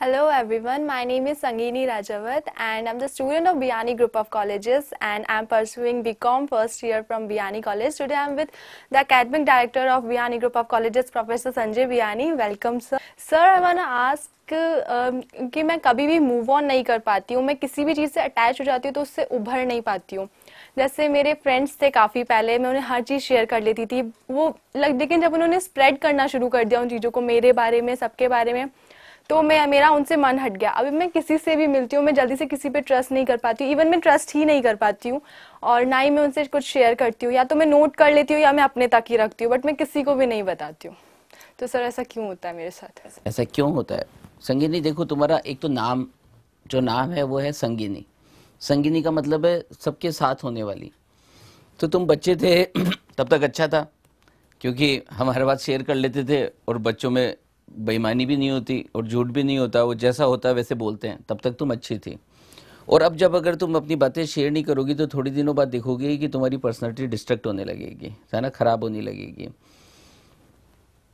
Hello everyone, my name is Sangeeni Rajawat and I'm the student of Biyani Group of Colleges and I'm pursuing BCom first year from Biyani College. Today I'm with the Academic Director of Biyani Group of Colleges, Professor Sanjay Biyani. Welcome sir. Sir, I want to ask कि मैं कभी भी move on नहीं कर पाती हूँ, मैं किसी भी चीज़ से अटैच हो जाती हूँ तो उससे उभर नहीं पाती हूँ। जैसे मेरे फ्रेंड्स थे काफ़ी पहले, मैं उन्हें हर चीज़ शेयर कर लेती थी, वो लेकिन जब उन्होंने स्प्रेड करना शुरू कर दिया उन चीज़ों को, मेरे बारे में, सबके बारे में, तो मेरा उनसे मन हट गया। अभी मैं किसी से भी मिलती हूँ, मैं जल्दी से किसी पे ट्रस्ट नहीं कर पाती हूँ, इवन मैं ट्रस्ट ही नहीं कर पाती हूँ और ना ही मैं उनसे कुछ शेयर करती हूँ। या तो मैं नोट कर लेती हूँ या मैं अपने तक ही रखती हूँ, बट मैं किसी को भी नहीं बताती हूँ। तो सर ऐसा क्यों होता है मेरे साथ? ऐसा क्यों होता है संगिनी? देखो, तुम्हारा एक तो नाम है वो है संगिनी। संगिनी का मतलब है सबके साथ होने वाली। तो तुम बच्चे थे तब तक अच्छा था, क्योंकि हमारे बात शेयर कर लेते थे और बच्चों में बेईमानी भी नहीं होती और झूठ भी नहीं होता, वो जैसा होता है वैसे बोलते हैं, तब तक तुम अच्छी थी। और अब जब अगर तुम अपनी बातें शेयर नहीं करोगी तो थोड़ी दिनों बाद देखोगे कि तुम्हारी पर्सनैलिटी डिस्ट्रक्ट होने लगेगी, है ना, खराब होने लगेगी।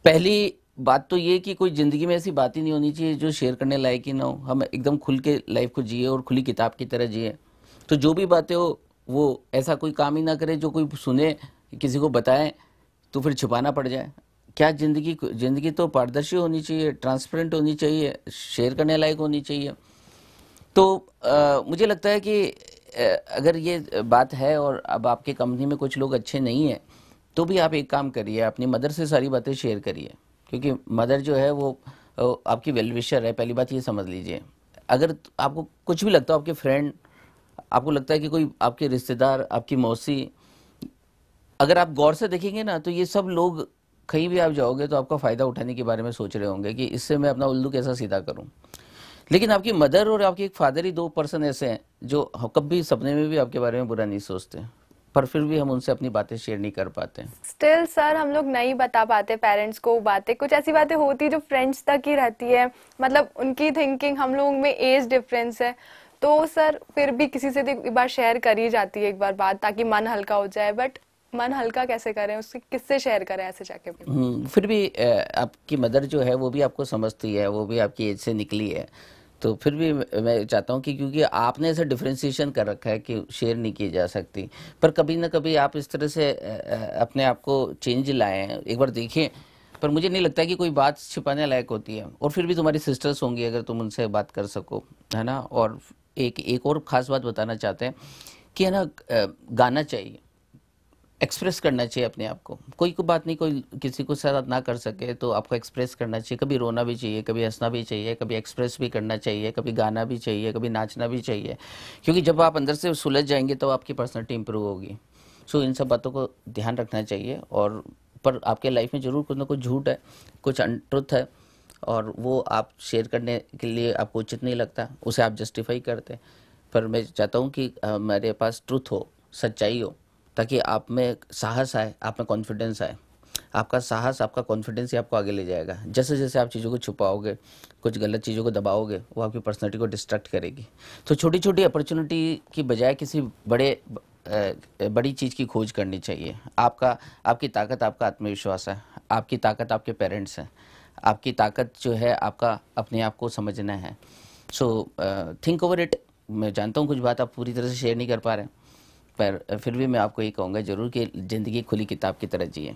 पहली बात तो ये कि कोई ज़िंदगी में ऐसी बात ही नहीं होनी चाहिए जो शेयर करने लायक ही ना हो। हम एकदम खुल के लाइफ को जिए और खुली किताब की तरह जिए। तो जो भी बातें हो वो ऐसा कोई काम ही ना करे जो कोई सुने, किसी को बताए तो फिर छुपाना पड़ जाए। क्या ज़िंदगी तो पारदर्शी होनी चाहिए, ट्रांसपेरेंट होनी चाहिए, शेयर करने लायक होनी चाहिए। तो मुझे लगता है कि अगर ये बात है और अब आपके कंपनी में कुछ लोग अच्छे नहीं हैं तो भी आप एक काम करिए, अपनी मदर से सारी बातें शेयर करिए, क्योंकि मदर जो है वो आपकी वेल विशर है। पहली बात ये समझ लीजिए। अगर आपको कुछ भी लगता हो, आपके फ्रेंड, आपको लगता है कि कोई आपके रिश्तेदार, आपकी मौसी, अगर आप गौर से देखेंगे ना तो ये सब लोग कहीं भी आप जाओगे तो आपका फ़ायदा उठाने के बारे में सोच रहे होंगे कि इससे मैं अपना उल्लू कैसा सीधा करूं। लेकिन आपकी मदर और आपकी एक फादर ही दो पर्सन ऐसे हैं जो कभी सपने में भी आपके बारे में बुरा नहीं सोचते, पर फिर भी हम उनसे अपनी बातें शेयर नहीं कर पाते। स्टिल सर हम लोग नहीं बता पाते पेरेंट्स को बातें, कुछ ऐसी बातें होती जो फ्रेंड्स तक ही रहती है, मतलब उनकी थिंकिंग, हम लोग में एज डिफरेंस है, तो सर फिर भी किसी से एक बार शेयर कर ही जाती है एक बार बात, ताकि मन हल्का हो जाए। बट मन हल्का कैसे करें, उससे किससे शेयर करें ऐसे जाके? फिर भी आपकी मदर जो है वो भी आपको समझती है, वो भी आपकी एज से निकली है। तो फिर भी मैं चाहता हूँ कि क्योंकि आपने ऐसा डिफ्रेंशिएशन कर रखा है कि शेयर नहीं की जा सकती, पर कभी ना कभी आप इस तरह से अपने आप को चेंज लाएं, एक बार देखें। पर मुझे नहीं लगता कि कोई बात छिपाने लायक होती है। और फिर भी तुम्हारी सिस्टर्स होंगी, अगर तुम उनसे बात कर सको, है ना। और एक और ख़ास बात बताना चाहते हैं कि है ना, गाना चाहिए, एक्सप्रेस करना चाहिए अपने आप को। कोई बात नहीं, कोई किसी को साथ ना कर सके तो आपको एक्सप्रेस करना चाहिए। कभी रोना भी चाहिए, कभी हंसना भी चाहिए, कभी एक्सप्रेस भी करना चाहिए, कभी गाना भी चाहिए, कभी नाचना भी चाहिए, क्योंकि जब आप अंदर से सुलझ जाएंगे तो आपकी पर्सनैलिटी इंप्रूव होगी। सो इन सब बातों को ध्यान रखना चाहिए। और पर आपके लाइफ में ज़रूर कुछ ना कुछ झूठ है, कुछ अनट्रुथ है, और वो आप शेयर करने के लिए आपको उचित नहीं लगता, उसे आप जस्टिफाई करते। पर मैं चाहता हूँ कि मेरे पास ट्रुथ हो, सच्चाई हो, ताकि आप में साहस आए, आप में कॉन्फिडेंस आए। आपका साहस, आपका कॉन्फिडेंस ही आपको आगे ले जाएगा। जैसे जैसे आप चीज़ों को छुपाओगे, कुछ गलत चीज़ों को दबाओगे, वो आपकी पर्सनैलिटी को डिस्ट्रैक्ट करेगी। तो छोटी छोटी अपॉर्चुनिटी की बजाय किसी बड़ी चीज़ की खोज करनी चाहिए। आपकी ताकत आपका आत्मविश्वास है, आपकी ताकत आपके पेरेंट्स हैं, आपकी ताकत जो है आपका अपने आप को समझना है। So think over it. मैं जानता हूँ कुछ बात आप पूरी तरह से शेयर नहीं कर पा रहे हैं, पर फिर भी मैं आपको ये कहूँगा जरूर कि ज़िंदगी खुली किताब की तरह जिए।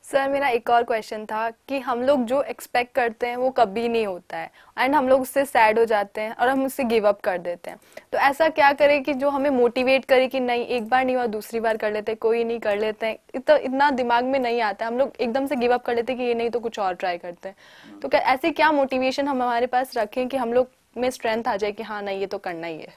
सर मेरा एक और क्वेश्चन था कि हम लोग जो एक्सपेक्ट करते हैं वो कभी नहीं होता है एंड हम लोग उससे सैड हो जाते हैं और हम उससे गिव अप कर देते हैं। तो ऐसा क्या करें कि जो हमें मोटिवेट करे कि नहीं, एक बार नहीं हुआ दूसरी बार कर लेते हैं, कोई नहीं कर लेते हैं, इतना दिमाग में नहीं आता, हम लोग एकदम से गिव अप कर लेते हैं कि ये नहीं तो कुछ और ट्राई करते हैं। तो क्या ऐसी क्या मोटिवेशन हम हमारे पास रखें कि हम लोग में स्ट्रेंथ आ जाए कि हाँ नहीं ये तो करना ही है?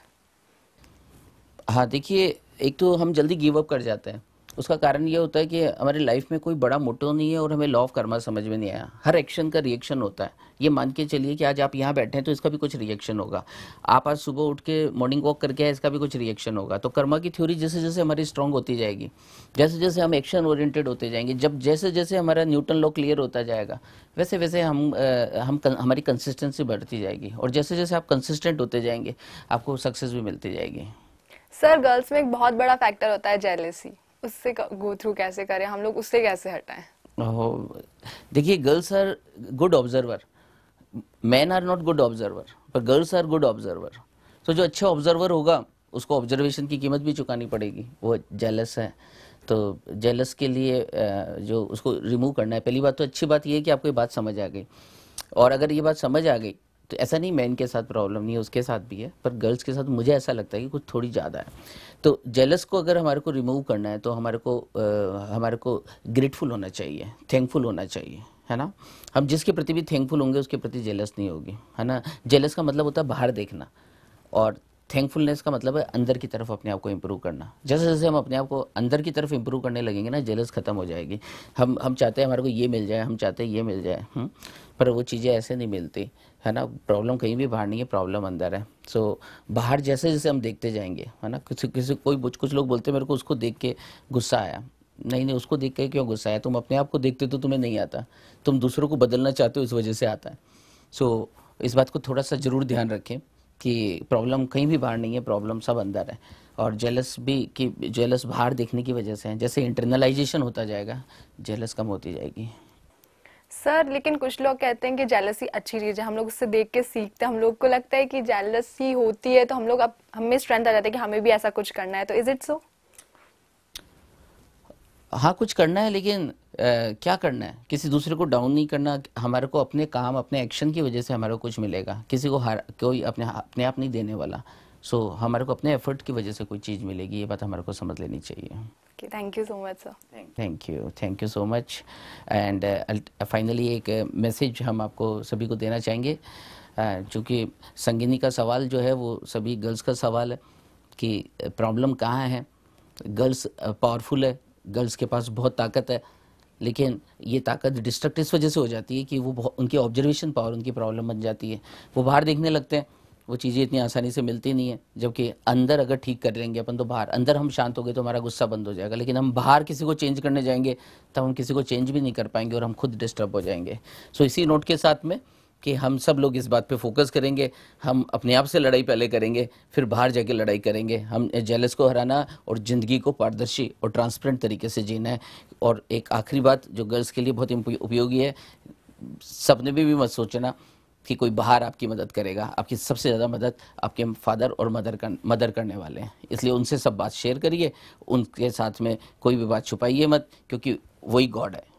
हाँ देखिए, एक तो हम जल्दी गिव अप कर जाते हैं, उसका कारण ये होता है कि हमारी लाइफ में कोई बड़ा मोटो नहीं है और हमें लॉ ऑफ कर्मा समझ में नहीं आया। हर एक्शन का रिएक्शन होता है। ये मान के चलिए कि आज आप यहाँ बैठे हैं तो इसका भी कुछ रिएक्शन होगा। आप आज सुबह उठ के मॉर्निंग वॉक करके आए, इसका भी कुछ रिएक्शन होगा। तो कर्मा की थ्योरी जैसे जैसे हमारी स्ट्रांग होती जाएगी, जैसे जैसे हम एक्शन ओरिएंटेड होते जाएंगे, जैसे जैसे हमारा न्यूटन लॉ क्लियर होता जाएगा, वैसे वैसे हमारी कंसिस्टेंसी बढ़ती जाएगी। और जैसे जैसे आप कंसिस्टेंट होते जाएंगे आपको सक्सेस भी मिलती जाएगी। सर गर्ल्स में एक बहुत बड़ा फैक्टर होता है जेलेसी, उससे गो थ्रू कैसे करें हम लोग, उससे कैसे हटाएं? देखिए, girls are good observer. Man are not good observer पर गर्ल्स आर गुड ऑब्जर्वर। तो जो अच्छा ऑब्जर्वर होगा उसको ऑब्जर्वेशन की कीमत भी चुकानी पड़ेगी। वो जेलस है तो जेलस के लिए जो उसको रिमूव करना है, पहली बात तो अच्छी बात ये है कि आपको ये बात समझ आ गई। और अगर ये बात समझ आ गई तो ऐसा नहीं मैन के साथ प्रॉब्लम नहीं है, उसके साथ भी है, पर गर्ल्स के साथ मुझे ऐसा लगता है कि कुछ थोड़ी ज़्यादा है। तो जेलस को अगर हमारे को रिमूव करना है तो हमारे को ग्रेटफुल होना चाहिए, थैंकफुल होना चाहिए, है ना। हम जिसके प्रति भी थैंकफुल होंगे उसके प्रति जेलस नहीं होगी, है ना। जेलस का मतलब होता है बाहर देखना, और थैंकफुलनेस का मतलब है अंदर की तरफ अपने आप को इम्प्रूव करना। जैसे जैसे हम अपने आप को अंदर की तरफ इम्प्रूव करने लगेंगे ना, जेलस खत्म हो जाएगी। हम चाहते हैं हमारे को ये मिल जाए, हम चाहते हैं ये मिल जाए, पर वो चीज़ें ऐसे नहीं मिलती, है ना। प्रॉब्लम कहीं भी बाहर नहीं है, प्रॉब्लम अंदर है। सो बाहर जैसे जैसे हम देखते जाएंगे, है ना, कुछ लोग बोलते हैं मेरे को उसको देख के गुस्सा आया। नहीं नहीं, उसको देख के क्यों गुस्सा आया? तुम अपने आप को देखते तो तुम्हें नहीं आता, तुम दूसरों को बदलना चाहते हो, इस वजह से आता है। सो इस बात को थोड़ा सा ज़रूर ध्यान रखें कि प्रॉब्लम कहीं भी बाहर नहीं है, प्रॉब्लम सब अंदर है। और जेलस भी कि जेलस बाहर देखने की वजह से है, जैसे इंटरनलाइजेशन होता जाएगा जेलस कम होती जाएगी। सर लेकिन कुछ लोग कहते हैं कि जेलसी अच्छी चीज है, हम लोग उससे देख के सीखते हैं, हम लोग को लगता है कि जेलसी होती है तो हम लोग अब हमें स्ट्रेंथ आ जाता है कि हमें भी ऐसा कुछ करना है, तो इज इट सो? हाँ, कुछ करना है, लेकिन क्या करना है? किसी दूसरे को डाउन नहीं करना। हमारे को अपने काम, अपने एक्शन की वजह से हमारे को कुछ मिलेगा, किसी को कोई अपने आप नहीं देने वाला। सो हमारे को अपने एफर्ट की वजह से कोई चीज़ मिलेगी, ये बात हमारे को समझ लेनी चाहिए। Thank you so much sir. Thank you so much. And finally एक मैसेज हम आपको सभी को देना चाहेंगे, चूँकि संगिनी का सवाल जो है वो सभी गर्ल्स का सवाल है कि प्रॉब्लम कहाँ है। गर्ल्स पावरफुल है, गर्ल्स के पास बहुत ताकत है, लेकिन ये ताकत डिस्ट्रक्ट इस वजह से हो जाती है कि वो उनकी ऑब्जर्वेशन पावर उनकी प्रॉब्लम बन जाती है। वो बाहर देखने लगते हैं, वो चीज़ें इतनी आसानी से मिलती नहीं है। जबकि अंदर अगर ठीक कर लेंगे अपन तो बाहर, अंदर हम शांत हो गए तो हमारा गुस्सा बंद हो जाएगा, लेकिन हम बाहर किसी को चेंज करने जाएंगे तब हम किसी को चेंज भी नहीं कर पाएंगे और हम खुद डिस्टर्ब हो जाएंगे। सो इसी नोट के साथ में कि हम सब लोग इस बात पे फोकस करेंगे, हम अपने आप से लड़ाई पहले करेंगे, फिर बाहर जाके लड़ाई करेंगे। हम जेलस को हराना और ज़िंदगी को पारदर्शी और ट्रांसपेरेंट तरीके से जीना है। और एक आखिरी बात जो गर्ल्स के लिए बहुत उपयोगी है, सपने में भी मत सोचना कि कोई बाहर आपकी मदद करेगा। आपकी सबसे ज़्यादा मदद आपके फादर और मदर करने वाले हैं, इसलिए उनसे सब बात शेयर करिए, उनके साथ में कोई भी बात छुपाइए मत, क्योंकि वही गॉड है।